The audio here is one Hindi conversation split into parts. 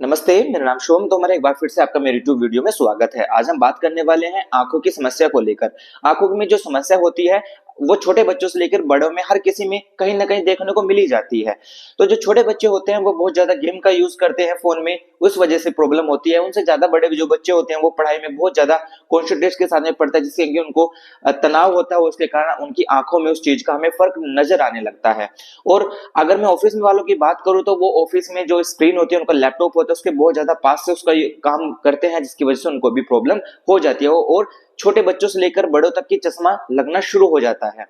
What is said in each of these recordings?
नमस्ते, मेरा नाम शोम। तो हमारा एक बार फिर से आपका मेरे यूट्यूब वीडियो में स्वागत है। आज हम बात करने वाले हैं आंखों की समस्या को लेकर। आंखों में जो समस्या होती है वो छोटे बच्चों से लेकर बड़ों में हर किसी में कहीं ना कहीं देखने को मिल ही जाती है। तो जो छोटे बच्चे होते हैं वो बहुत ज्यादा गेम का यूज करते हैं फोन में, उस वजह से प्रॉब्लम होती है। उनसे ज्यादा बड़े जो बच्चे होते हैं वो पढ़ाई में बहुत ज्यादा कॉन्सेंट्रेट के साथ में पढ़ता है, जिससे कि उनको तनाव होता है, उसके कारण उनकी आंखों में उस चीज का हमें फर्क नजर आने लगता है। और अगर मैं ऑफिस में वालों की बात करूं तो वो ऑफिस में जो स्क्रीन होती है, उनका लैपटॉप होता है, उसके बहुत ज्यादा पास से उसका काम करते हैं, जिसकी वजह से उनको भी प्रॉब्लम हो जाती है और छोटे बच्चों से लेकर बड़ों तक की चश्मा लगना शुरू हो जाता है।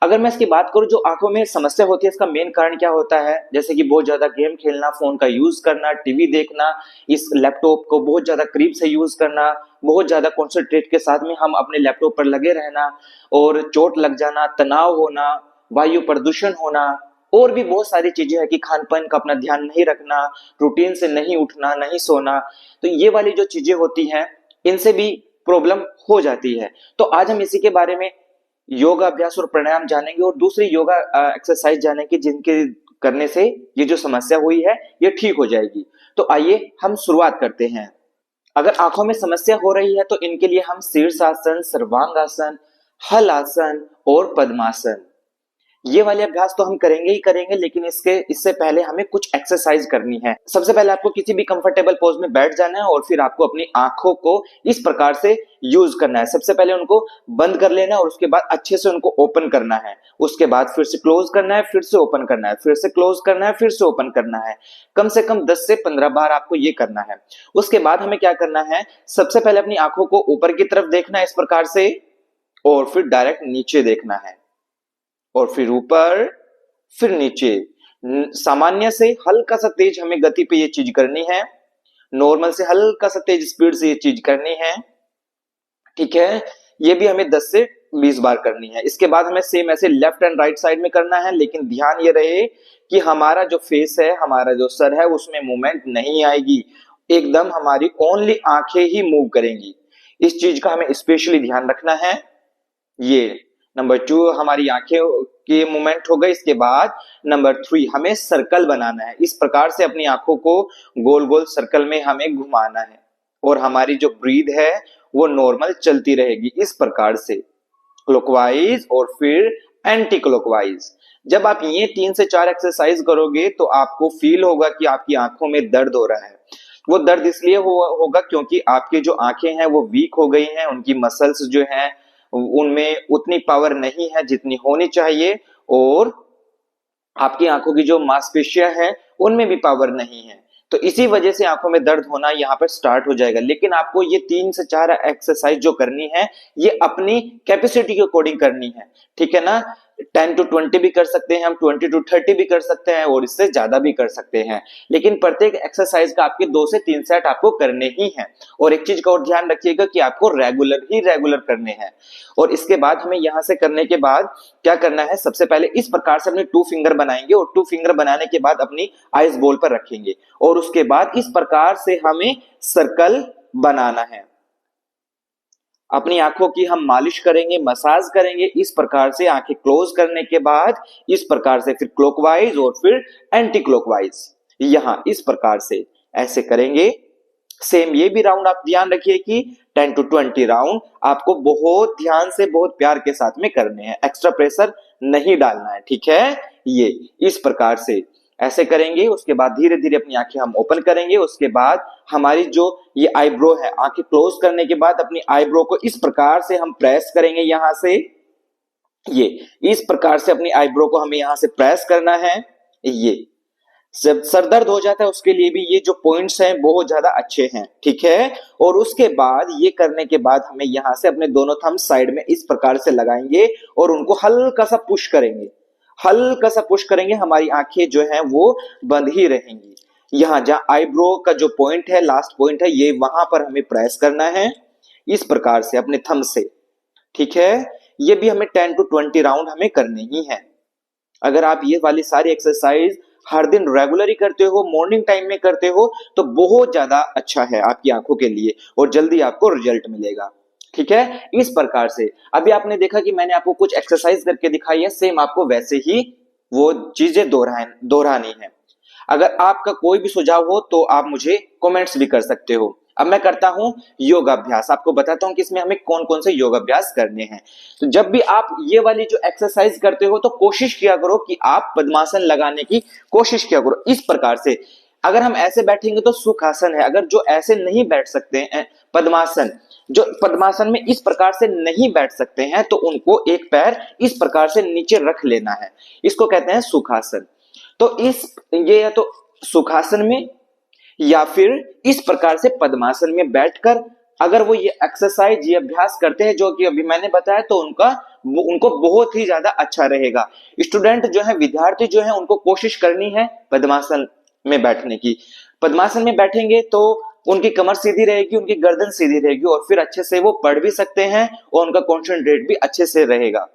अगर मैं इसकी बात करूं जो आंखों में समस्या होती है, इसका मेन कारण क्या होता है, जैसे कि बहुत ज्यादा गेम खेलना, फोन का यूज करना, टीवी देखना, इस लैपटॉप को बहुत ज्यादा करीब से यूज करना, बहुत ज्यादा कॉन्सेंट्रेट के साथ में हम अपने लैपटॉप पर लगे रहना और चोट लग जाना, तनाव होना, वायु प्रदूषण होना और भी बहुत सारी चीजें हैं कि खान पान का अपना ध्यान नहीं रखना, रूटीन से नहीं उठना, नहीं सोना। तो ये वाली जो चीजें होती हैं इनसे भी प्रॉब्लम हो जाती है। तो आज हम इसी के बारे में योगा अभ्यास और प्राणायाम जानेंगे और दूसरी योगा एक्सरसाइज जानेंगे जिनके करने से ये जो समस्या हुई है ये ठीक हो जाएगी। तो आइए हम शुरुआत करते हैं। अगर आंखों में समस्या हो रही है तो इनके लिए हम शीर्षासन, सर्वांगासन, हल आसन और पद्मासन, ये वाले अभ्यास तो हम करेंगे ही करेंगे, लेकिन इससे पहले हमें कुछ एक्सरसाइज करनी है। सबसे पहले आपको किसी भी कंफर्टेबल पोज में बैठ जाना है और फिर आपको अपनी आंखों को इस प्रकार से यूज करना है। सबसे पहले उनको बंद कर लेना है और उसके बाद अच्छे से उनको ओपन करना है। उसके बाद फिर से क्लोज करना है, फिर से ओपन करना है, फिर से क्लोज करना है, फिर से ओपन करना है। कम से कम 10 से 15 बार आपको ये करना है। उसके बाद हमें क्या करना है, सबसे पहले अपनी आंखों को ऊपर की तरफ देखना है इस प्रकार से और फिर डायरेक्ट नीचे देखना है और फिर ऊपर, फिर नीचे। सामान्य से हल्का सा तेज हमें गति पे ये चीज करनी है, नॉर्मल से हल्का सा तेज स्पीड से ये चीज करनी है। ठीक है, ये भी हमें 10 से 20 बार करनी है। इसके बाद हमें सेम ऐसे लेफ्ट एंड राइट साइड में करना है, लेकिन ध्यान ये रहे कि हमारा जो फेस है, हमारा जो सर है, उसमें मूवमेंट नहीं आएगी। एकदम हमारी ओनली आंखें ही मूव करेंगी। इस चीज का हमें स्पेशली ध्यान रखना है। ये नंबर 2 हमारी आंखें के मूवमेंट हो गए। इसके बाद नंबर 3 हमें सर्कल बनाना है। इस प्रकार से अपनी आंखों को गोल गोल सर्कल में हमें घुमाना है और हमारी जो ब्रीथ है वो नॉर्मल चलती रहेगी इस प्रकार से, क्लॉकवाइज और फिर एंटी क्लॉकवाइज। जब आप ये 3 से 4 एक्सरसाइज करोगे तो आपको फील होगा कि आपकी आंखों में दर्द हो रहा है। वो दर्द इसलिए होगा क्योंकि आपकी जो आंखें हैं वो वीक हो गई हैं, उनकी मसल्स जो हैं उनमें उतनी पावर नहीं है जितनी होनी चाहिए और आपकी आंखों की जो मांसपेशियां हैं उनमें भी पावर नहीं है। तो इसी वजह से आंखों में दर्द होना यहाँ पर स्टार्ट हो जाएगा। लेकिन आपको ये 3 से 4 एक्सरसाइज जो करनी है ये अपनी कैपेसिटी के अकॉर्डिंग करनी है। ठीक है ना, 10 to 20 भी कर सकते हैं हम, 20 to 30 भी कर सकते हैं और इससे ज्यादा भी कर सकते हैं। लेकिन प्रत्येक एक्सरसाइज का आपके 2 से 3 सेट आपको करने ही हैं। और एक चीज का और ध्यान रखिएगा कि आपको रेगुलर करने हैं। और इसके बाद हमें यहां से करने के बाद क्या करना है, सबसे पहले इस प्रकार से अपने 2 फिंगर बनाएंगे और 2 फिंगर बनाने के बाद अपनी आइज बॉल पर रखेंगे और उसके बाद इस प्रकार से हमें सर्कल बनाना है। अपनी आंखों की हम मालिश करेंगे, मसाज करेंगे इस प्रकार से। आंखें क्लोज करने के बाद इस प्रकार से, फिर क्लॉकवाइज और फिर एंटी क्लॉकवाइज, यहां इस प्रकार से ऐसे करेंगे। सेम ये भी राउंड आप ध्यान रखिए कि 10 to 20 राउंड आपको बहुत ध्यान से, बहुत प्यार के साथ में करने हैं, एक्स्ट्रा प्रेशर नहीं डालना है। ठीक है, ये इस प्रकार से ऐसे करेंगे। उसके बाद धीरे धीरे अपनी आंखें हम ओपन करेंगे। उसके बाद हमारी जो ये आईब्रो है, आंखें क्लोज करने के बाद अपनी आईब्रो को इस प्रकार से हम प्रेस करेंगे। यहां से ये इस प्रकार से अपनी आईब्रो को हमें यहां से प्रेस करना है। ये जब सर दर्द हो जाता है उसके लिए भी ये जो पॉइंट्स हैं बहुत ज्यादा अच्छे हैं। ठीक है, और उसके बाद ये करने के बाद हमें यहां से अपने दोनों थंब साइड में इस प्रकार से लगाएंगे और उनको हल्का सा पुश करेंगे, हल्का सा पुश करेंगे। हमारी आंखें जो हैं वो बंद ही रहेंगी। यहां जहां आईब्रो का जो पॉइंट है, लास्ट पॉइंट है, ये वहां पर हमें प्रेस करना है इस प्रकार से अपने थंब से। ठीक है, ये भी हमें 10 to 20 राउंड हमें करने ही है। अगर आप ये वाली सारी एक्सरसाइज हर दिन रेगुलर ही करते हो, मॉर्निंग टाइम में करते हो, तो बहुत ज्यादा अच्छा है आपकी आंखों के लिए और जल्दी आपको रिजल्ट मिलेगा। ठीक है, इस प्रकार से अभी आपने देखा कि मैंने आपको कुछ एक्सरसाइज करके दिखाई है, सेम आपको वैसे ही वो चीजें दोहरानी है। अगर आपका कोई भी सुझाव हो तो आप मुझे कमेंट्स भी कर सकते हो। अब मैं करता हूं योगाभ्यास, आपको बताता हूं कि इसमें हमें कौन कौन से योगाभ्यास करने हैं। तो जब भी आप ये वाली जो एक्सरसाइज करते हो तो कोशिश किया करो कि आप पद्मासन लगाने की कोशिश किया करो इस प्रकार से। अगर हम ऐसे बैठेंगे तो सुखासन है, अगर जो ऐसे नहीं बैठ सकते हैं पद्मासन, जो पद्मासन में इस प्रकार से नहीं बैठ सकते हैं तो उनको एक पैर इस प्रकार से नीचे रख लेना है, इसको कहते हैं सुखासन। तो ये या तो सुखासन में या फिर इस प्रकार से पद्मासन में बैठकर अगर वो ये एक्सरसाइज ये अभ्यास करते हैं जो कि अभी मैंने बताया तो उनको बहुत ही ज्यादा अच्छा रहेगा। स्टूडेंट जो है, विद्यार्थी जो है, उनको कोशिश करनी है पद्मासन में बैठने की। पद्मासन में बैठेंगे तो उनकी कमर सीधी रहेगी, उनकी गर्दन सीधी रहेगी और फिर अच्छे से वो पढ़ भी सकते हैं और उनका कॉन्सेंट्रेट भी अच्छे से रहेगा।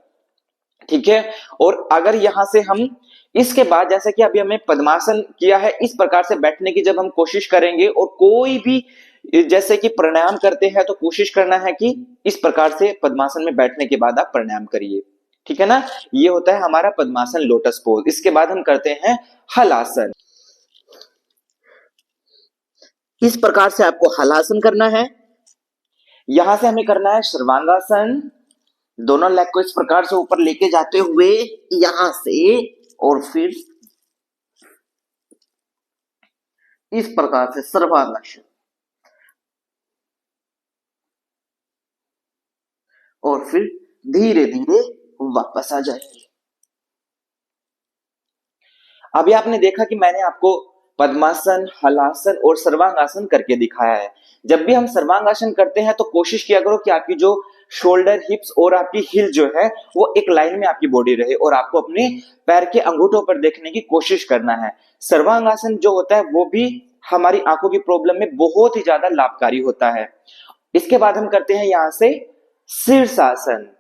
ठीक है। और अगर यहां से हम इसके बाद जैसे कि अभी हमने पद्मासन किया है, इस प्रकार से बैठने की जब हम कोशिश करेंगे और कोई भी जैसे कि प्राणायाम करते हैं तो कोशिश करना है कि इस प्रकार से पद्मासन में बैठने के बाद आप प्राणायाम करिए। ठीक है ना। ये होता है हमारा पद्मासन लोटस पोज। इसके बाद हम करते हैं हलासन। इस प्रकार से आपको हलासन करना है। यहां से हमें करना है सर्वांगासन। दोनों लेग को इस प्रकार से ऊपर लेके जाते हुए यहां से और फिर इस प्रकार से सर्वांगासन और फिर धीरे धीरे वापस आ जाएंगे। अभी आपने देखा कि मैंने आपको पद्मासन, हलासन और सर्वांगासन करके दिखाया है। जब भी हम सर्वांगासन करते हैं तो कोशिश किया करो कि आपकी जो शोल्डर, हिप्स और आपकी हिल जो है वो एक लाइन में आपकी बॉडी रहे और आपको अपने पैर के अंगूठों पर देखने की कोशिश करना है। सर्वांगासन जो होता है वो भी हमारी आंखों की प्रॉब्लम में बहुत ही ज्यादा लाभकारी होता है। इसके बाद हम करते हैं यहां से शीर्षासन।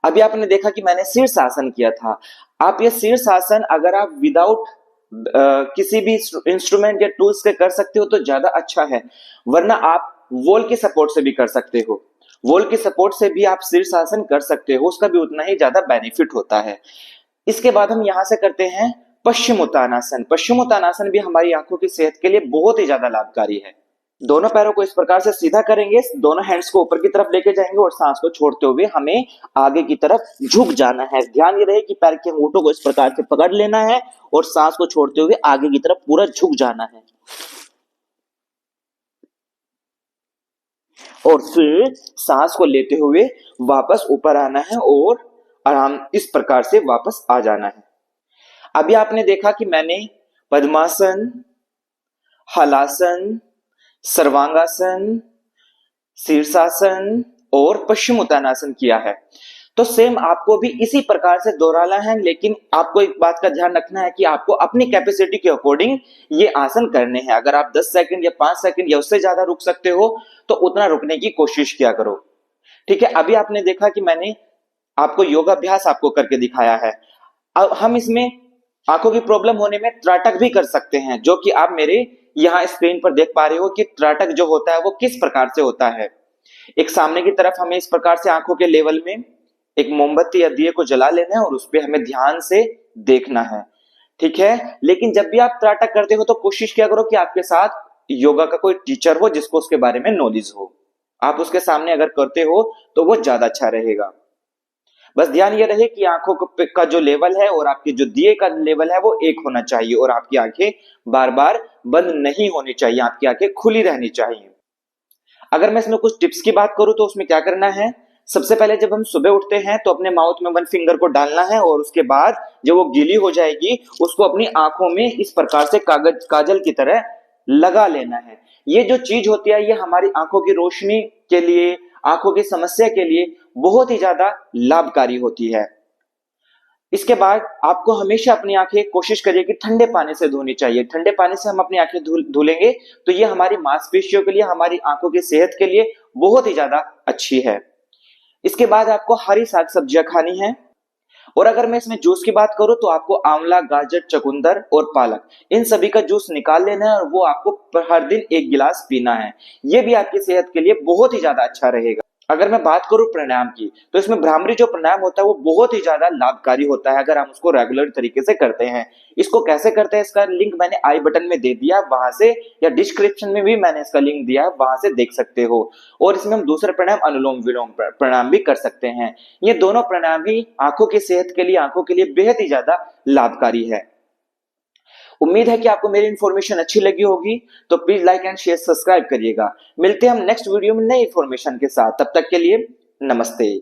अभी आपने देखा कि मैंने शीर्षासन किया था। आप ये शीर्षासन अगर आप विदाउट किसी भी इंस्ट्रूमेंट या टूल्स के कर सकते हो तो ज्यादा अच्छा है, वरना आप वॉल की सपोर्ट से भी कर सकते हो। वॉल की सपोर्ट से भी आप शीर्षासन कर सकते हो, उसका भी उतना ही ज्यादा बेनिफिट होता है। इसके बाद हम यहां से करते हैं पश्चिमोत्तानासन। पश्चिमोत्तानासन भी हमारी आंखों की सेहत के लिए बहुत ही ज्यादा लाभकारी है। दोनों पैरों को इस प्रकार से सीधा करेंगे, दोनों हैंड्स को ऊपर की तरफ लेके जाएंगे और सांस को छोड़ते हुए हमें आगे की तरफ झुक जाना है। ध्यान ये रहे कि पैर के अंगूठों को इस प्रकार से पकड़ लेना है और सांस को छोड़ते हुए आगे की तरफ पूरा झुक जाना है और फिर सांस को लेते हुए वापस ऊपर आना है और आराम इस प्रकार से वापस आ जाना है। अभी आपने देखा कि मैंने पद्मासन, हलासन, सर्वांगासन, शीर्षासन और पश्चिमोत्तानासन किया है। तो सेम आपको भी इसी प्रकार से दोहराना है, लेकिन आपको एक बात का ध्यान रखना है कि आपको अपनी कैपेसिटी के अकॉर्डिंग ये आसन करने हैं। अगर आप 10 सेकंड या 5 सेकंड या उससे ज्यादा रुक सकते हो तो उतना रुकने की कोशिश किया करो। ठीक है। अभी आपने देखा कि मैंने आपको योगाभ्यास आपको करके दिखाया है। अब हम इसमें आंखों की प्रॉब्लम होने में त्राटक भी कर सकते हैं, जो कि आप मेरे यहाँ स्क्रीन पर देख पा रहे हो कि त्राटक जो होता है वो किस प्रकार से होता है। एक सामने की तरफ हमें इस प्रकार से आंखों के लेवल में एक मोमबत्ती या दिए को जला लेना है और उस पर हमें ध्यान से देखना है। ठीक है। लेकिन जब भी आप त्राटक करते हो तो कोशिश किया करो कि आपके साथ योगा का कोई टीचर हो जिसको उसके बारे में नॉलेज हो। आप उसके सामने अगर करते हो तो वो ज्यादा अच्छा रहेगा। बस ध्यान ये रहे कि आंखों का जो लेवल है और आपके जो दिए का लेवल है वो एक होना चाहिए और आपकी आंखें बार बार बंद नहीं होनी चाहिए, आपकी आंखें खुली रहनी चाहिए। अगर मैं इसमें कुछ टिप्स की बात करूं तो उसमें क्या करना है, सबसे पहले जब हम सुबह उठते हैं तो अपने माउथ में 1 फिंगर को डालना है और उसके बाद जब वो गीली हो जाएगी उसको अपनी आंखों में इस प्रकार से काजल की तरह लगा लेना है। ये जो चीज होती है ये हमारी आंखों की रोशनी के लिए, आंखों की समस्या के लिए बहुत ही ज्यादा लाभकारी होती है। इसके बाद आपको हमेशा अपनी आंखें कोशिश करिए कि ठंडे पानी से धोनी चाहिए। ठंडे पानी से हम अपनी आंखें धुलेंगे तो ये हमारी मांसपेशियों के लिए, हमारी आंखों की सेहत के लिए बहुत ही ज्यादा अच्छी है। इसके बाद आपको हरी साग सब्जियां खानी है। और अगर मैं इसमें जूस की बात करूं तो आपको आंवला, गाजर, चुकंदर और पालक, इन सभी का जूस निकाल लेना है और वो आपको हर दिन 1 गिलास पीना है। ये भी आपकी सेहत के लिए बहुत ही ज्यादा अच्छा रहेगा। अगर मैं बात करूं प्राणायाम की, तो इसमें भ्रामरी जो प्राणायाम होता है वो बहुत ही ज्यादा लाभकारी होता है अगर हम उसको रेगुलर तरीके से करते हैं। इसको कैसे करते हैं इसका लिंक मैंने आई बटन में दे दिया, वहां से, या डिस्क्रिप्शन में भी मैंने इसका लिंक दिया है, वहां से देख सकते हो। और इसमें हम दूसरा प्राणायाम अनुलोम विलोम प्राणायाम भी कर सकते हैं। ये दोनों प्राणायाम ही आंखों की सेहत के लिए, आंखों के लिए बेहद ही ज्यादा लाभकारी है। उम्मीद है कि आपको मेरी इन्फॉर्मेशन अच्छी लगी होगी, तो please like and share subscribe करिएगा। मिलते हैं हम नेक्स्ट वीडियो में नई इन्फॉर्मेशन के साथ, तब तक के लिए नमस्ते।